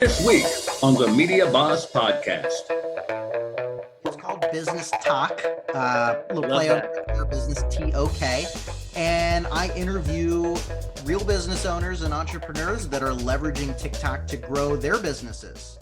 This week on the Media Boss Podcast. It's called Business Talk. Little play on your business, TOK. And I interview real business owners and entrepreneurs that are leveraging TikTok to grow their businesses.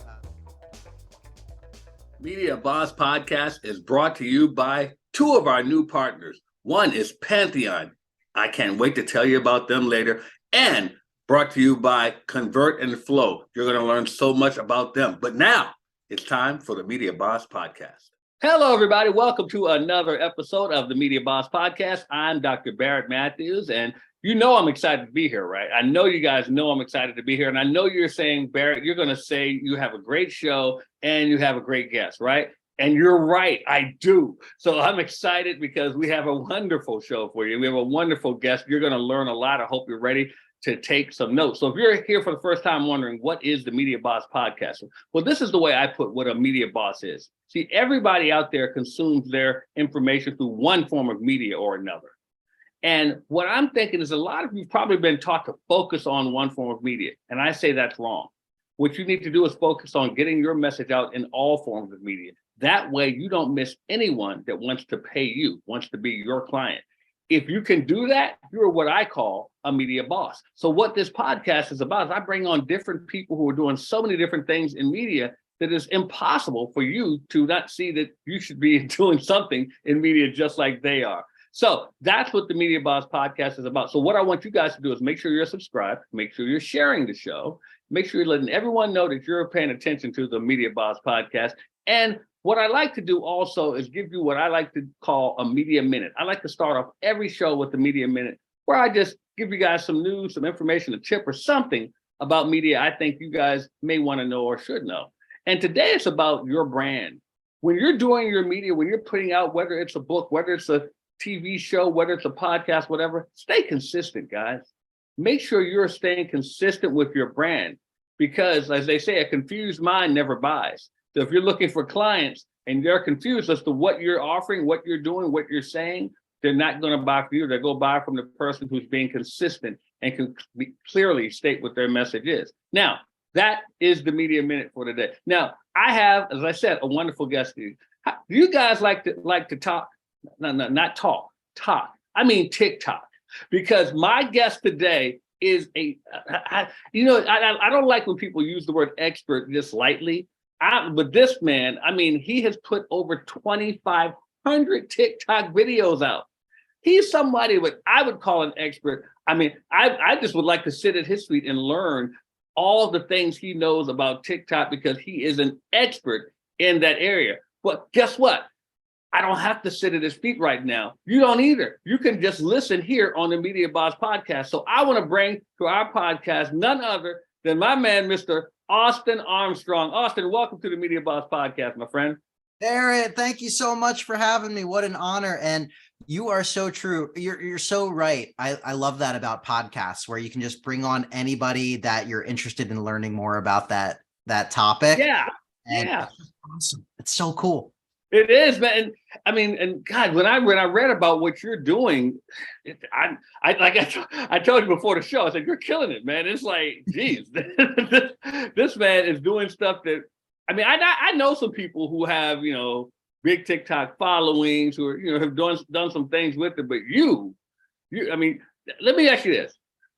Media Boss Podcast is brought to you by two of our new partners. One is Pantheon. I can't wait to tell you about them later. And brought to you by Convert and Flow. You're going to learn so much about them. But now it's time for the Media Boss Podcast. Hello, everybody. Welcome to another episode of the Media Boss Podcast. I'm Dr. Barrett Matthews, and you know I'm excited to be here, right? I know you guys know I'm excited to be here, and I know you're saying, Barrett, you're going to say you have a great show and you have a great guest, right? And you're right, I do. So I'm excited because we have a wonderful show for you. We have a wonderful guest. You're going to learn a lot. I hope you're ready to take some notes. So if you're here for the first time wondering, what is the Media Boss Podcast? Well, this is the way I put what a media boss is. See, everybody out there consumes their information through one form of media or another. And what I'm thinking is a lot of you probably been taught to focus on one form of media. And I say that's wrong. What you need to do is focus on getting your message out in all forms of media. That way you don't miss anyone that wants to pay you, wants to be your client. If you can do that, you're what I call a media boss. So what this podcast is about is I bring on different people who are doing so many different things in media that it's impossible for you to not see that you should be doing something in media just like they are. So that's what the Media Boss Podcast is about. So what I want you guys to do is make sure you're subscribed, make sure you're sharing the show, make sure you're letting everyone know that you're paying attention to the Media Boss Podcast. And what I like to do also is give you what I like to call a media minute. I like to start off every show with the media minute, where I just give you guys some news, some information, a tip or something about media I think you guys may want to know or should know. And today it's about your brand. When you're doing your media, when you're putting out, whether it's a book, whether it's a TV show, whether it's a podcast, whatever, stay consistent, guys. Make sure you're staying consistent with your brand, because as they say, a confused mind never buys. So if you're looking for clients and they're confused as to what you're offering, what you're doing, what you're saying, they're not going to buy from you. They'll go buy from the person who's being consistent and can clearly state what their message is. Now, that is the Media Minute for today. Now, I have, as I said, a wonderful guest to you. Do you guys like to talk? No, not talk. I mean TikTok. Because my guest today is I don't like when people use the word expert just lightly. But this man, I mean, he has put over 2,500 TikTok videos out. He's somebody what I would call an expert. I mean, I just would like to sit at his feet and learn all the things he knows about TikTok, because he is an expert in that area. But guess what? I don't have to sit at his feet right now. You don't either. You can just listen here on the Media Boss Podcast. So I want to bring to our podcast none other than my man, Mr. Austin Armstrong. Austin, welcome to the Media Boss Podcast, my friend. Barrett, thank you so much for having me. What an honor. And you are so true. You're so right. I love that about podcasts, where you can just bring on anybody that you're interested in learning more about that topic. Yeah. And it's just awesome. It's so cool. It is, man. And God, when I read about what you're doing, I told you before the show, I said, you're killing it, man. It's like, geez, this man is doing stuff that, I mean, I know some people who have, big TikTok followings who are, have done some things with it, but you, I mean, let me ask you this.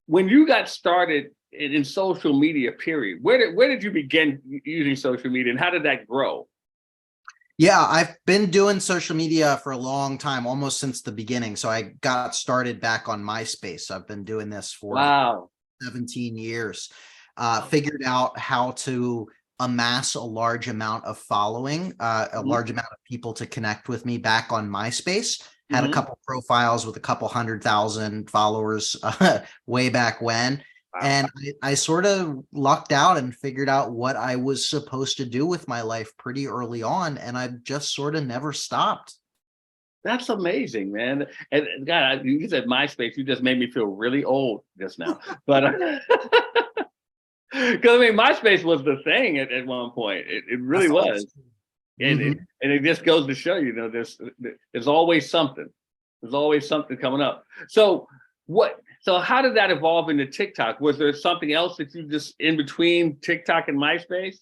When you got started in social media, period, where did you begin using social media, and how did that grow? Yeah, I've been doing social media for a long time, almost since the beginning. So I got started back on MySpace. I've been doing this for 17 years. Figured out how to amass a large amount of following, a large amount of people to connect with me back on MySpace. Had a couple profiles with a couple 100,000 followers way back when. And I sort of lucked out and figured out what I was supposed to do with my life pretty early on. And I've just sort of never stopped. That's amazing, man. And God, you said MySpace, you just made me feel really old just now. But because I mean, MySpace was the thing at one point. It really was. And it just goes to show you, there's always something. There's always something coming up. So So how did that evolve into TikTok? Was there something else that you just in between TikTok and MySpace?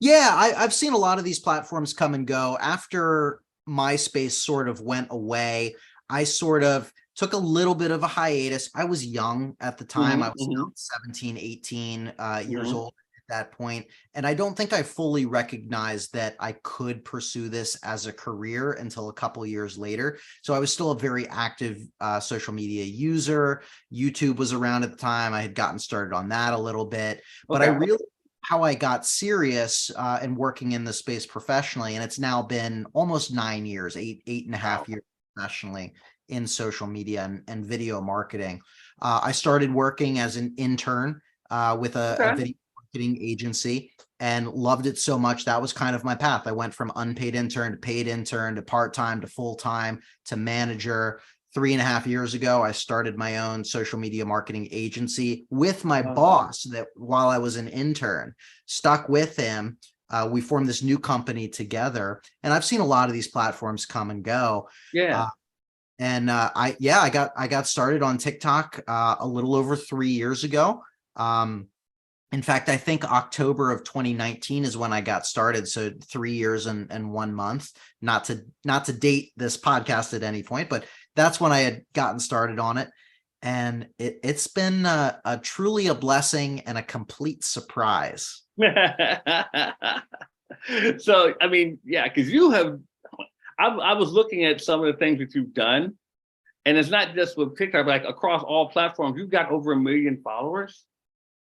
Yeah, I've seen a lot of these platforms come and go. After MySpace sort of went away, I sort of took a little bit of a hiatus. I was young at the time. I was about 17, 18 years old at that point. And I don't think I fully recognized that I could pursue this as a career until a couple years later. So I was still a very active social media user. YouTube was around at the time. I had gotten started on that a little bit. But I really how I got serious and working in the space professionally. And it's now been almost 9 years, eight and a half years professionally in social media and video marketing. I started working as an intern with a video marketing agency and loved it so much. That was kind of my path. I went from unpaid intern to paid intern to part-time to full-time to manager. 3.5 years ago, I started my own social media marketing agency with my boss that while I was an intern, stuck with him. We formed this new company together, and I've seen a lot of these platforms come and go. Yeah. I got started on TikTok a little over 3 years ago. In fact, I think October of 2019 is when I got started. So 3 years and 1 month, not to date this podcast at any point, but that's when I had gotten started on it. And it's been a truly a blessing and a complete surprise. So, I mean, yeah, because I was looking at some of the things that you've done, and it's not just with TikTok, but like across all platforms, you've got over 1 million followers.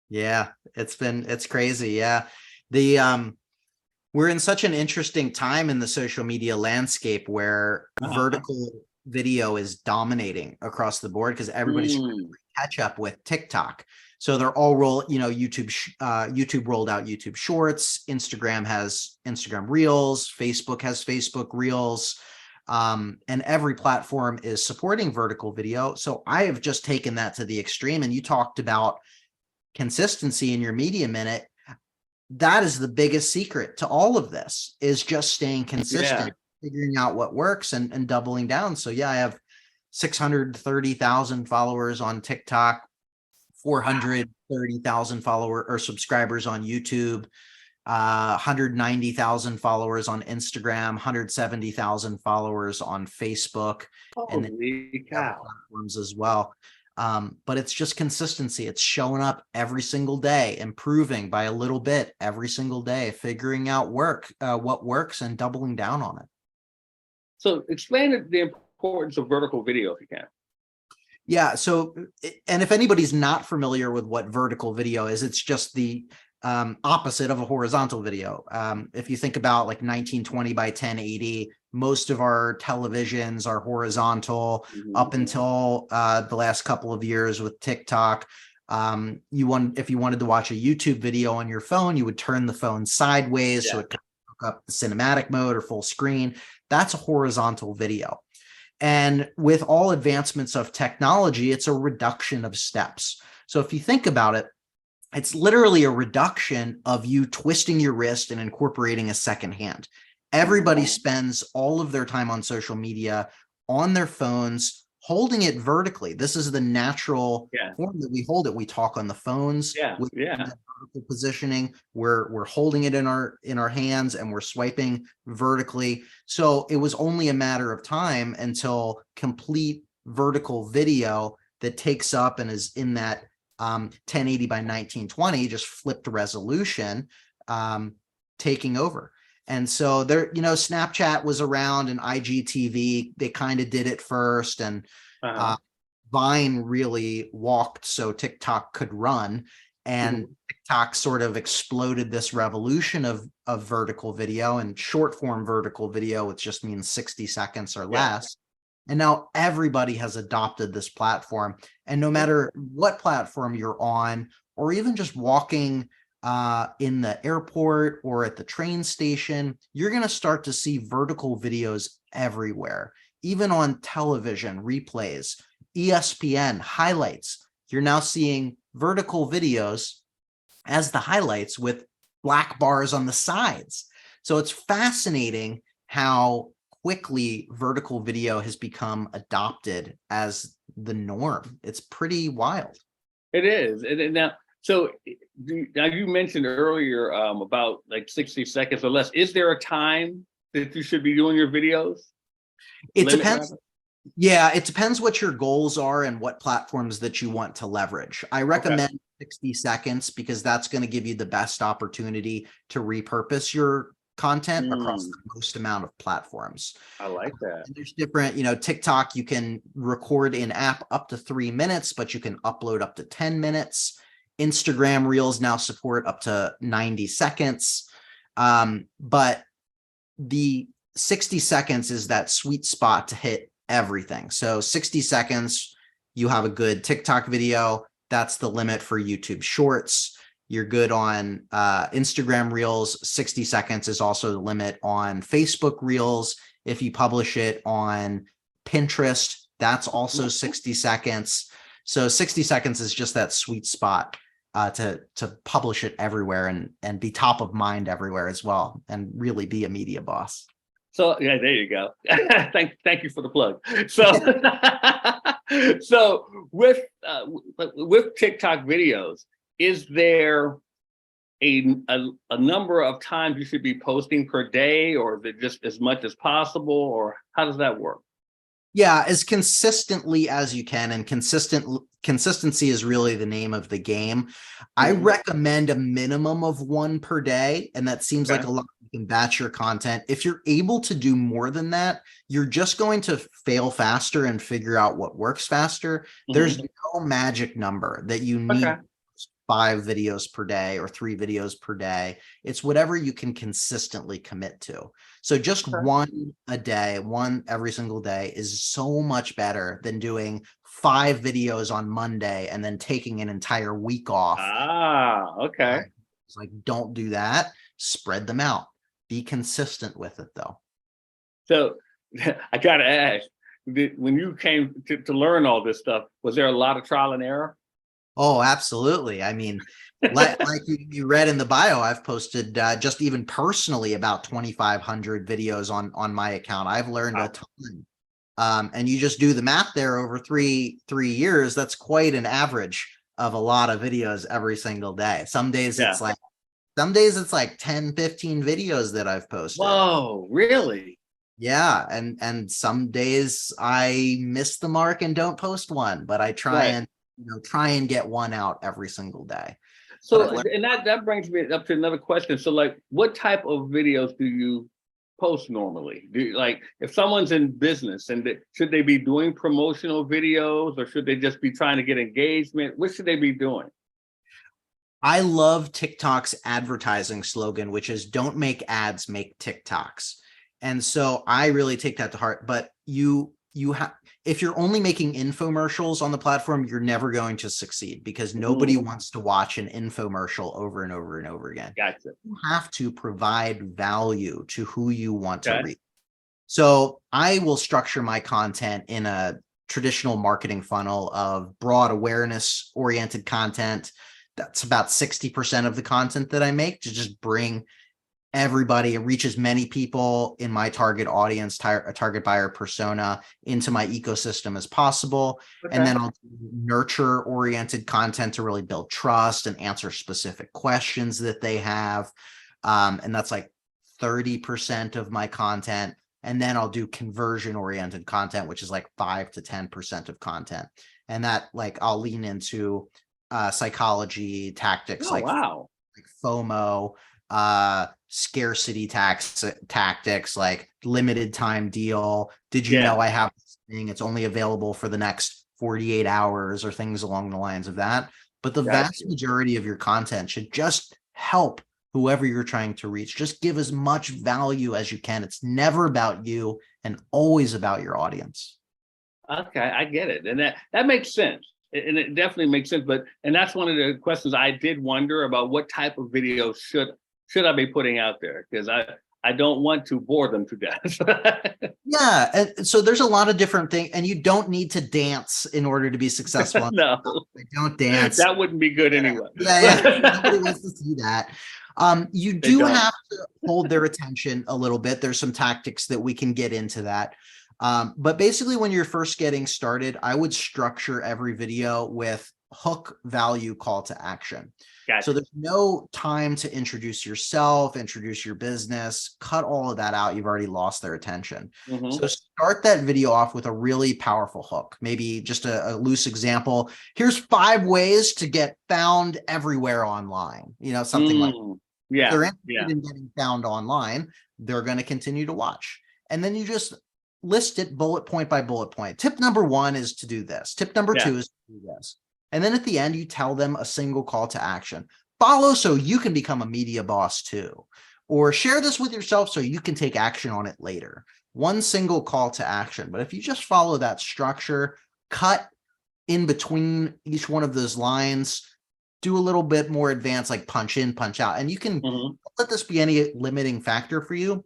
Yeah, it's crazy. Yeah. We're in such an interesting time in the social media landscape where vertical video is dominating across the board because everybody's trying to catch up with TikTok. So they're all YouTube rolled out YouTube Shorts, Instagram has Instagram Reels, Facebook has Facebook Reels, and every platform is supporting vertical video. So I have just taken that to the extreme. And you talked about consistency in your media minute. That is the biggest secret to all of this, is just staying consistent, figuring out what works and doubling down. So yeah, I have 630,000 followers on TikTok, 430,000 followers or subscribers on YouTube, 190,000 followers on Instagram, 170,000 followers on Facebook, and then platforms as well. But it's just consistency. It's showing up every single day, improving by a little bit every single day, figuring out what works and doubling down on it. So explain the importance of vertical video if you can. Yeah. So, and if anybody's not familiar with what vertical video is, it's just the opposite of a horizontal video. If you think about like 1920 by 1080, most of our televisions are horizontal up until the last couple of years with TikTok. If you wanted to watch a YouTube video on your phone, you would turn the phone sideways so it could hook up the cinematic mode or full screen. That's a horizontal video. And with all advancements of technology, it's a reduction of steps. So if you think about it, it's literally a reduction of you twisting your wrist and incorporating a second hand. Everybody spends all of their time on social media on their phones, holding it vertically. This is the natural form that we hold it. We talk on the phones with vertical positioning. We're holding it in our hands and we're swiping vertically. So it was only a matter of time until complete vertical video that takes up and is in that 1080 by 1920, just flipped resolution, taking over. And so there, Snapchat was around and IGTV, they kind of did it first, and Vine really walked so TikTok could run, and TikTok sort of exploded this revolution of vertical video and short form vertical video, which just means 60 seconds or less. And now everybody has adopted this platform. And no matter what platform you're on, or even just walking in the airport or at the train station, you're going to start to see vertical videos everywhere, even on television, replays, ESPN, highlights. You're now seeing vertical videos as the highlights with black bars on the sides. So it's fascinating how quickly vertical video has become adopted as the norm. It's pretty wild. It is. And now, so now you mentioned earlier about like 60 seconds or less. Is there a time that you should be doing your videos? It depends. Yeah, it depends what your goals are and what platforms that you want to leverage. I recommend 60 seconds because that's going to give you the best opportunity to repurpose your content across the most amount of platforms. I like that. And there's different, TikTok, you can record in app up to 3 minutes, but you can upload up to 10 minutes. Instagram Reels now support up to 90 seconds. But the 60 seconds is that sweet spot to hit everything. So 60 seconds, you have a good TikTok video. That's the limit for YouTube Shorts. You're good on Instagram Reels. 60 seconds is also the limit on Facebook Reels. If you publish it on Pinterest, that's also 60 seconds. So 60 seconds is just that sweet spot to publish it everywhere and be top of mind everywhere as well, and really be a media boss. So yeah, there you go. Thank you for the plug. So so with TikTok videos, is there a number of times you should be posting per day, or is it just as much as possible, or how does that work? Yeah, as consistently as you can, and consistency is really the name of the game. I recommend a minimum of 1 per day, and that seems like a lot. You can batch your content. If you're able to do more than that, you're just going to fail faster and figure out what works faster. There's no magic number that you need 5 videos per day or 3 videos per day. It's whatever you can consistently commit to. So just 1 a day, 1 every single day is so much better than doing 5 videos on Monday and then taking an entire week off. Okay. It's like, don't do that. Spread them out. Be consistent with it though. So I got to ask, when you came to learn all this stuff, was there a lot of trial and error? Oh, absolutely. I mean, like you read in the bio, I've posted just even personally about 2,500 videos on my account. I've learned a ton. And you just do the math there over three years. That's quite an average of a lot of videos every single day. Some days it's like 10, 15 videos that I've posted. Whoa, really? Yeah. And some days I miss the mark and don't post one, but I try and get one out every single day. So, and that brings me up to another question. So like, what type of videos do you post normally? Do you, like, if someone's in business, and should they be doing promotional videos, or should they just be trying to get engagement? What should they be doing? I love TikTok's advertising slogan, which is "Don't make ads, make TikToks." And so I really take that to heart. But you have, if you're only making infomercials on the platform, you're never going to succeed, because nobody wants to watch an infomercial over and over and over again. Gotcha. You have to provide value to who you want to reach. So I will structure my content in a traditional marketing funnel of broad awareness oriented content. That's about 60% of the content that I make, to just bring everybody, reach as many people in my target audience, a target buyer persona, into my ecosystem as possible. And then I'll do nurture oriented content to really build trust and answer specific questions that they have. And that's like 30% of my content. And then I'll do conversion oriented content, which is like 5 to 10% of content. And that, like, I'll lean into psychology tactics, like FOMO, scarcity tactics, like limited time deal. Did you know I have this thing? It's only available for the next 48 hours, or things along the lines of that. But the vast majority of your content should just help whoever you're trying to reach. Just give as much value as you can. It's never about you, and always about your audience. Okay, I get it. And that makes sense. And it definitely makes sense. And that's one of the questions I did wonder about: what type of videos should I be putting out there? Because I don't want to bore them to death. Yeah. And so there's a lot of different things, and you don't need to dance in order to be successful. No, don't dance. That wouldn't be good anyway. Yeah. Nobody wants to see that. You do have to hold their attention a little bit. There's some tactics that we can get into that. But basically, when you're first getting started, I would structure every video with hook, value, call to action. Gotcha. So there's no time to introduce yourself, introduce your business, cut all of that out. You've already lost their attention. So start that video off with a really powerful hook. Maybe just a loose example. Here's 5 ways to get found everywhere online. You know, something like that. Yeah. If they're interested in getting found online, they're going to continue to watch. And then you just list it bullet point by bullet point. Tip number 1 is to do this. Tip number 2 is to do this. And then at the end, you tell them a single call to action. Follow so you can become a media boss too. Or share this with yourself so you can take action on it later. One single call to action. But if you just follow that structure, cut in between each one of those lines, do a little bit more advanced, like punch in, punch out. And you can let this be any limiting factor for you.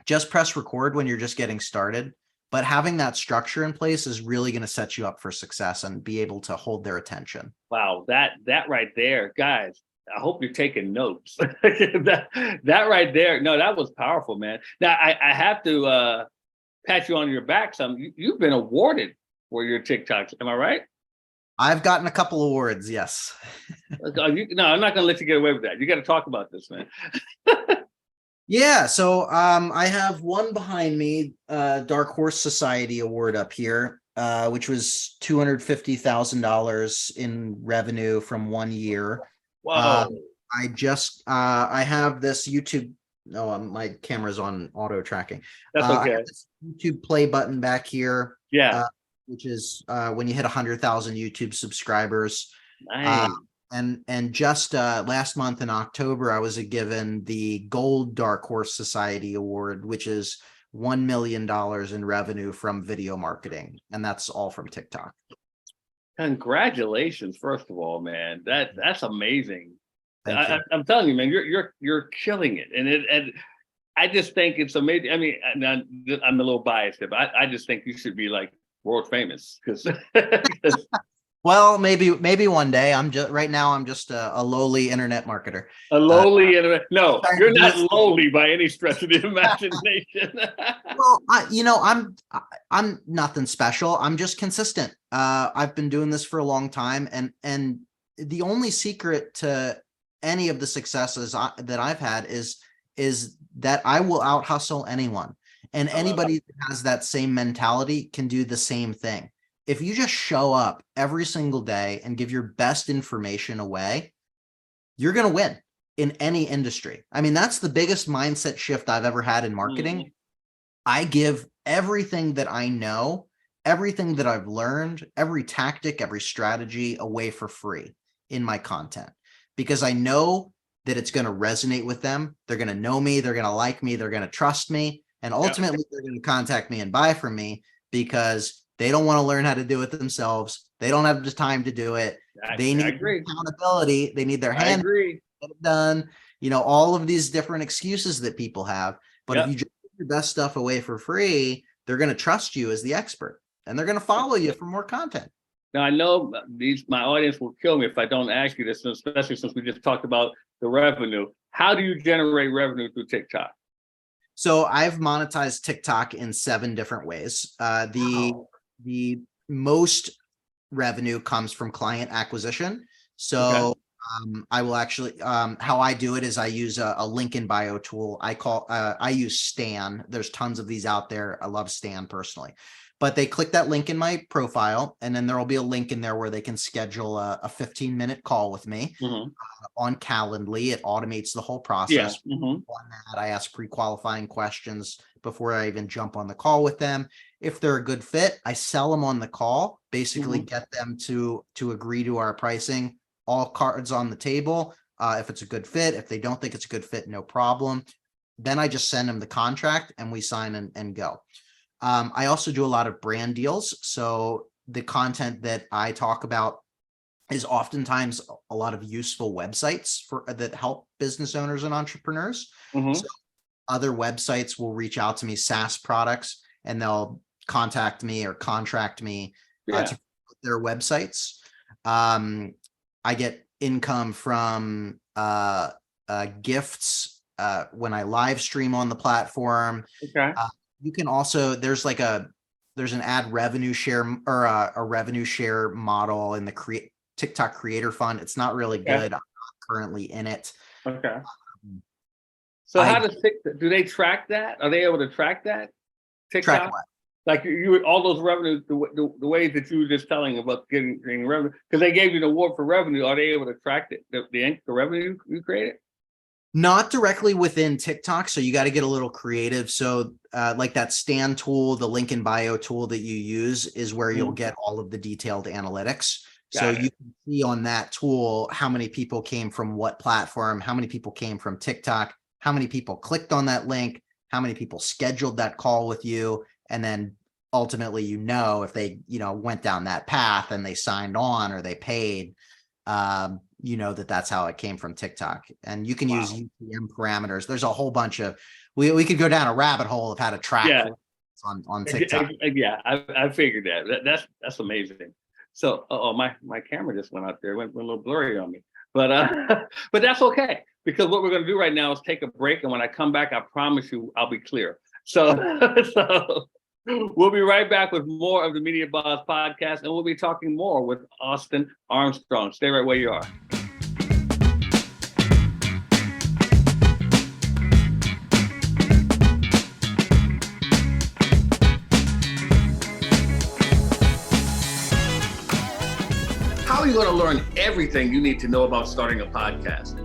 Just press record when you're just getting started. But having that structure in place is really going to set you up for success and be able to hold their attention. Wow, that right there, guys. I hope you're taking notes. that right there. No, that was powerful, man. Now I have to pat you on your back some. You've been awarded for your TikToks. Am I right? I've gotten a couple awards, yes. No, I'm not going to let you get away with that. You got to talk about this, man. Yeah, so I have one behind me, Dark Horse Society Award up here, which was $250,000 in revenue from 1 year. Wow. I have this YouTube. No, my camera's on auto tracking. That's okay. I have this YouTube play button back here. Yeah. Which is when you hit 100,000 YouTube subscribers. Nice. And just last month in October, I was given the Gold Dark Horse Society Award, which is $1 million in revenue from video marketing. And that's all from TikTok. Congratulations, first of all, man. That's amazing. I'm telling you, man, you're killing it. And I just think it's amazing. I mean, I'm a little biased, but I just think you should be like world famous because well, maybe one day. Right now I'm just a lowly internet marketer. A lowly internet. No, you're not lowly by any stretch of the imagination. Well, I'm nothing special. I'm just consistent. I've been doing this for a long time, and the only secret to any of the successes that I've had is that I will out hustle anyone, and anybody that has that same mentality can do the same thing. If you just show up every single day and give your best information away, you're going to win in any industry. I mean, that's the biggest mindset shift I've ever had in marketing. I give everything that I know, everything that I've learned, every tactic, every strategy away for free in my content, because I know that it's going to resonate with them. They're going to know me. They're going to like me. They're going to trust me. And ultimately, they're going to contact me and buy from me because they don't want to learn how to do it themselves. They don't have the time to do it. They need accountability. They need their hand done. You know, all of these different excuses that people have. But if you just give your best stuff away for free, they're going to trust you as the expert, and they're going to follow you for more content. Now, I know my audience will kill me if I don't ask you this, especially since we just talked about the revenue. How do you generate revenue through TikTok? So I've monetized TikTok in 7 different ways. The most revenue comes from client acquisition. So I will actually, how I do it is I use a link in bio tool. I use Stan. There's tons of these out there. I love Stan personally, but they click that link in my profile, and then there will be a link in there where they can schedule a 15-minute call with me on Calendly. It automates the whole process. On that, I ask pre-qualifying questions before I even jump on the call with them. If they're a good fit, I sell them on the call, basically get them to agree to our pricing, all cards on the table. If it's a good fit, if they don't think it's a good fit, no problem. Then I just send them the contract and we sign and go. I also do a lot of brand deals. So the content that I talk about is oftentimes a lot of useful websites that help business owners and entrepreneurs. So other websites will reach out to me, SaaS products, and they'll contact me or contract me to promote their websites. I get income from gifts when I live stream on the platform. Okay. You can also, there's an ad revenue share or a revenue share model in the TikTok Creator Fund. It's not really good. I'm not currently in it. Okay. So how does TikTok, do they track that? Are they able to track that? TikTok? Track what? Like you all those revenues, the ways that you were just telling about getting revenue, because they gave you an award for revenue. Are they able to track the revenue you created? Not directly within TikTok, so you got to get a little creative. So like that Stan tool, the link in bio tool that you use is where you'll get all of the detailed analytics. So you can see on that tool how many people came from what platform, how many people came from TikTok, how many people clicked on that link, how many people scheduled that call with you, and then ultimately, if they, went down that path and they signed on or they paid, that's how it came from TikTok. And you can use UTM parameters. There's a whole bunch of, we could go down a rabbit hole of how to track on TikTok. Yeah, I figured that. That's amazing. So, my camera just went out there, went a little blurry on me, but that's okay, because what we're going to do right now is take a break, and when I come back, I promise you I'll be clear. So we'll be right back with more of the Media Boss podcast, and we'll be talking more with Austin Armstrong. Stay right where you are. How are you going to learn everything you need to know about starting a podcast?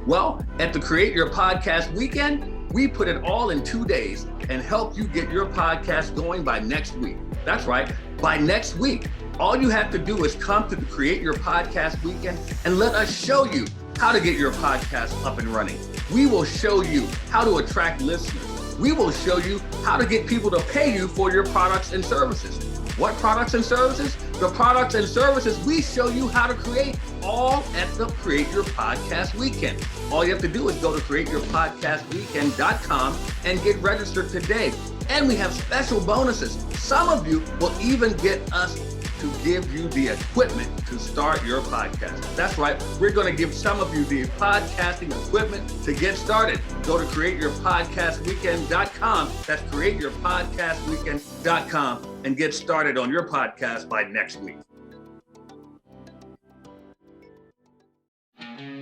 Well, at the Create Your Podcast Weekend, we put it all in 2 days and help you get your podcast going by next week. That's right, by next week. All you have to do is come to the Create Your Podcast Weekend and let us show you how to get your podcast up and running. We will show you how to attract listeners. We will show you how to get people to pay you for your products and services. What products and services? The products and services we show you how to create, all at the Create Your Podcast Weekend. All you have to do is go to createyourpodcastweekend.com and get registered today. And we have special bonuses. Some of you will even get us to give you the equipment to start your podcast. That's right, we're going to give some of you the podcasting equipment to get started. Go to createyourpodcastweekend.com. That's createyourpodcastweekend.com and get started on your podcast by next week.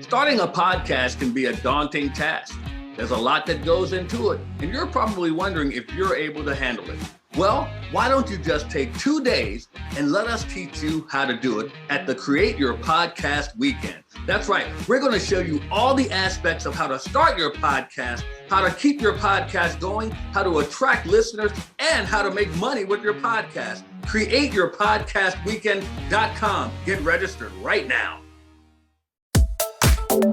Starting a podcast can be a daunting task. There's a lot that goes into it, and you're probably wondering if you're able to handle it. Well, why don't you just take 2 days and let us teach you how to do it at the Create Your Podcast Weekend. That's right. We're going to show you all the aspects of how to start your podcast, how to keep your podcast going, how to attract listeners, and how to make money with your podcast. CreateYourPodcastWeekend.com. Get registered right now. Do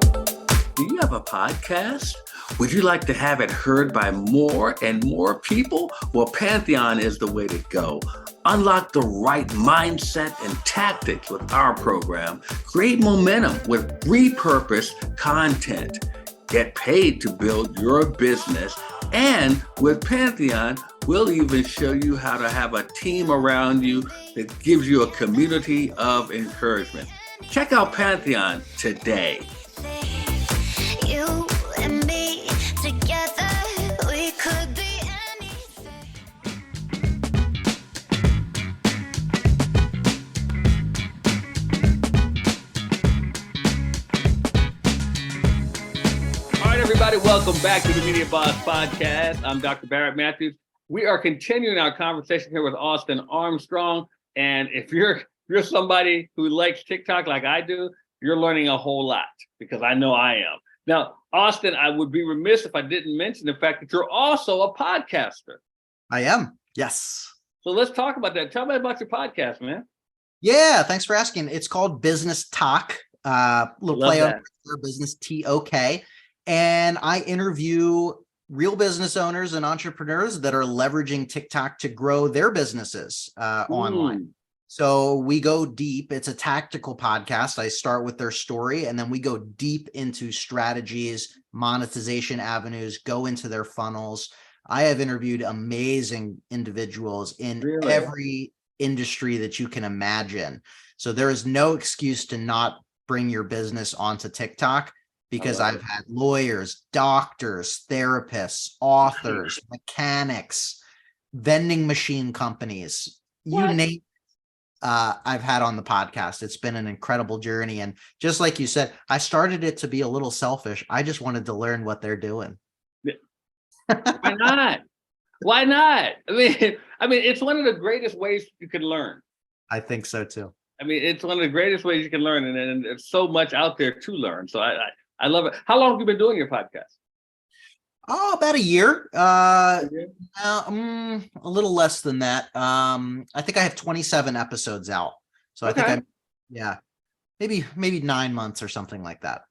you have a podcast? Would you like to have it heard by more and more people? Well, Pantheon is the way to go. Unlock the right mindset and tactics with our program. Create momentum with repurposed content. Get paid to build your business. And with Pantheon, we'll even show you how to have a team around you that gives you a community of encouragement. Check out Pantheon today. You and me together, we could be anything. All right, everybody, welcome back to the Media Boss Podcast. I'm Dr. Barrett Matthews. We are continuing our conversation here with Austin Armstrong. And if you're somebody who likes TikTok like I do, you're learning a whole lot, because I know I am. Now, Austin, I would be remiss if I didn't mention the fact that you're also a podcaster. I am. Yes. So let's talk about that. Tell me about your podcast, man. Yeah. Thanks for asking. It's called Business Talk. Little play on Business TOK. And I interview real business owners and entrepreneurs that are leveraging TikTok to grow their businesses online. So we go deep. It's a tactical podcast. I start with their story, and then we go deep into strategies, monetization avenues, go into their funnels. I have interviewed amazing individuals in every industry that you can imagine. So there is no excuse to not bring your business onto TikTok. because I've had lawyers, doctors, therapists, authors, mechanics, vending machine companies, you name I've had on the podcast. It's been an incredible journey. And just like you said, I started it to be a little selfish. I just wanted to learn what they're doing. Why not? Why not? I mean, it's one of the greatest ways you can learn. I think so too. I mean, it's one of the greatest ways you can learn, and there's so much out there to learn. So I love it. How long have you been doing your podcast? Oh, about a year. A little less than that. I think I have 27 episodes out. So Okay. I think maybe 9 months or something like that.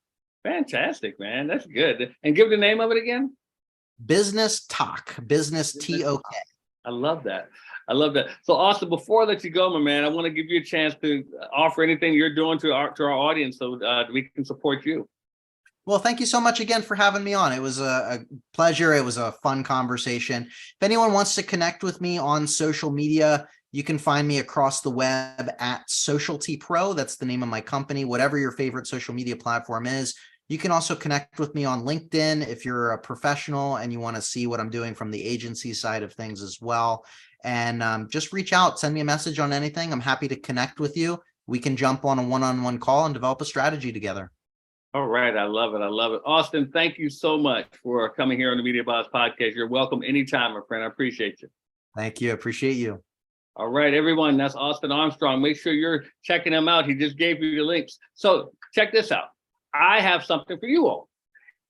Fantastic, man. That's good. And give the name of it again. Business Talk. Business TOK. I love that. I love that. So, Austin, before I let you go, my man, I want to give you a chance to offer anything you're doing to our audience so we can support you. Well, thank you so much again for having me on. It was a pleasure. It was a fun conversation. If anyone wants to connect with me on social media, you can find me across the web at Socialty Pro. That's the name of my company, whatever your favorite social media platform is. You can also connect with me on LinkedIn if you're a professional and you want to see what I'm doing from the agency side of things as well. And just reach out, send me a message on anything. I'm happy to connect with you. We can jump on a one-on-one call and develop a strategy together. All right. I love it. I love it. Austin, thank you so much for coming here on the Media Boss Podcast. You're welcome anytime, my friend. I appreciate you. Thank you. Appreciate you. All right, everyone. That's Austin Armstrong. Make sure you're checking him out. He just gave you the links. So check this out. I have something for you all.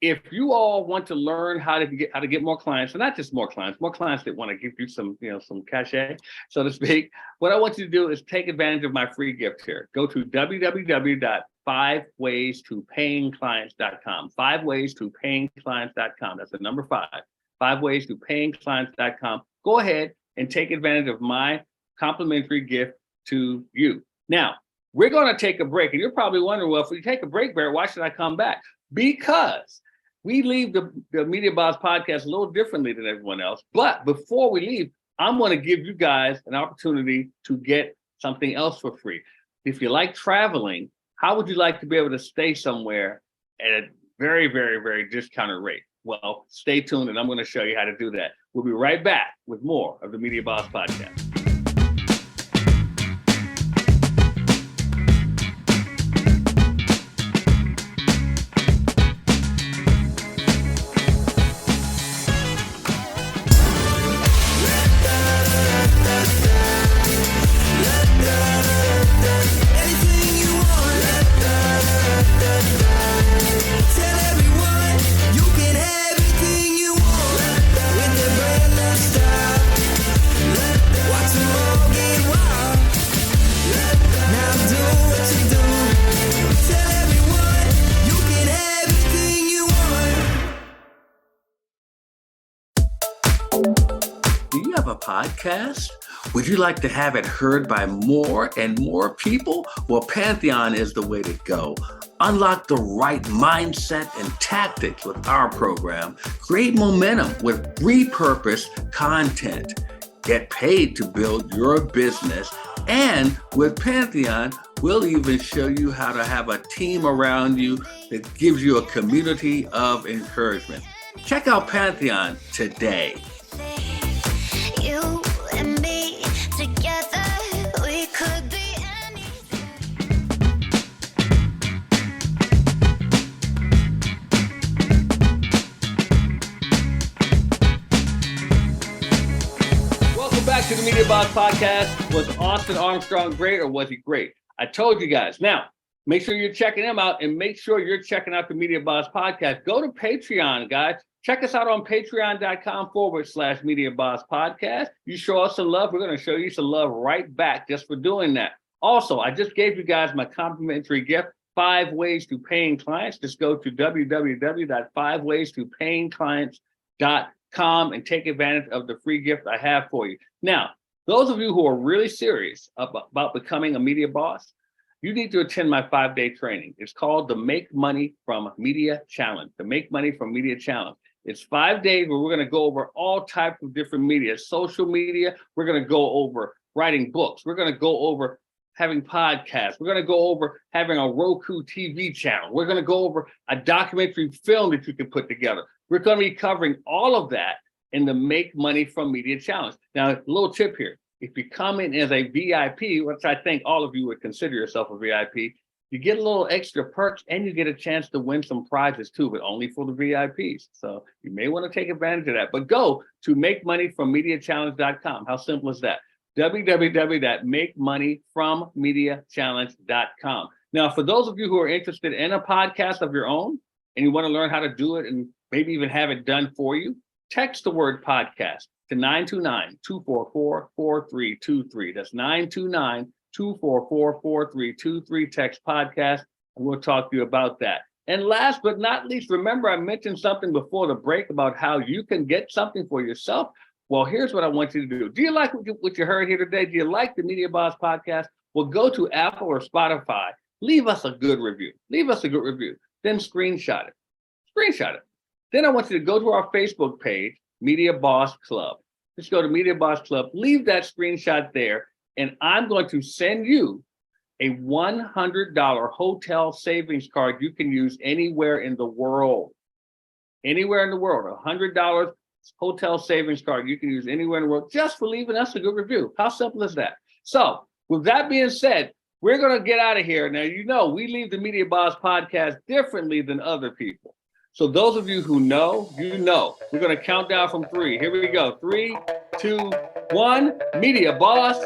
If you all want to learn how to get more clients, and not just more clients that want to give you some cachet, so to speak, what I want you to do is take advantage of my free gift here. Go to www.5waystoPayingClients.com. 5waystoPayingClients.com. That's the number 5. 5waystoPayingClients.com. Go ahead and take advantage of my complimentary gift to you. Now, we're going to take a break, and you're probably wondering, well, if we take a break, Barrett, why should I come back? Because we leave the Media Boss Podcast a little differently than everyone else. But before we leave, I'm going to give you guys an opportunity to get something else for free. If you like traveling, how would you like to be able to stay somewhere at a very, very, very discounted rate? Well, stay tuned, and I'm going to show you how to do that. We'll be right back with more of the Media Boss Podcast. Podcast? Would you like to have it heard by more and more people? Well, Pantheon is the way to go. Unlock the right mindset and tactics with our program. Create momentum with repurposed content. Get paid to build your business. And with Pantheon, we'll even show you how to have a team around you that gives you a community of encouragement. Check out Pantheon today. You and me together, we could be anything. Welcome back to the Media Boss Podcast. Was Austin Armstrong great, or was he great? I told you guys. Now, make sure you're checking him out, and make sure you're checking out the Media Boss Podcast. Go to Patreon, guys. Check us out on patreon.com/Media Boss Podcast. You show us some love, we're going to show you some love right back just for doing that. Also, I just gave you guys my complimentary gift, 5 Ways to Paying Clients. Just go to www.5waystoPayingClients.com and take advantage of the free gift I have for you. Now, those of you who are really serious about becoming a media boss, you need to attend my 5-day training. It's called the Make Money from Media Challenge. The Make Money from Media Challenge. It's 5 days where we're going to go over all types of different media, social media. We're going to go over writing books. We're going to go over having podcasts. We're going to go over having a Roku TV channel. We're going to go over a documentary film that you can put together. We're going to be covering all of that in the Make Money from Media Challenge. Now, a little tip here. If you come in as a VIP, which I think all of you would consider yourself a VIP, you get a little extra perks and you get a chance to win some prizes too, but only for the VIPs. So you may want to take advantage of that. But go to makemoneyfrommediachallenge.com. How simple is that? www.makemoneyfrommediachallenge.com. Now, for those of you who are interested in a podcast of your own and you want to learn how to do it and maybe even have it done for you, text the word podcast to 929-244-4323. That's 929-244-4323. Text podcast, and we'll talk to you about that. And last but not least, remember I mentioned something before the break about how you can get something for yourself. Well, here's what I want you to do. Do you like what you heard here today? Do you like the Media Boss podcast? Well, go to Apple or Spotify. Leave us a good review. Leave us a good review. Then screenshot it. Screenshot it. Then I want you to go to our Facebook page, Media Boss Club. Just go to Media Boss Club. Leave that screenshot there, and I'm going to send you a $100 hotel savings card you can use anywhere in the world. Anywhere in the world. $100 hotel savings card you can use anywhere in the world just for leaving us a good review. How simple is that? So with that being said, we're going to get out of here. Now, you know, we leave the Media Boss podcast differently than other people. So those of you who know, you know. We're going to count down from 3. Here we go. 3, 2, 1. Media Boss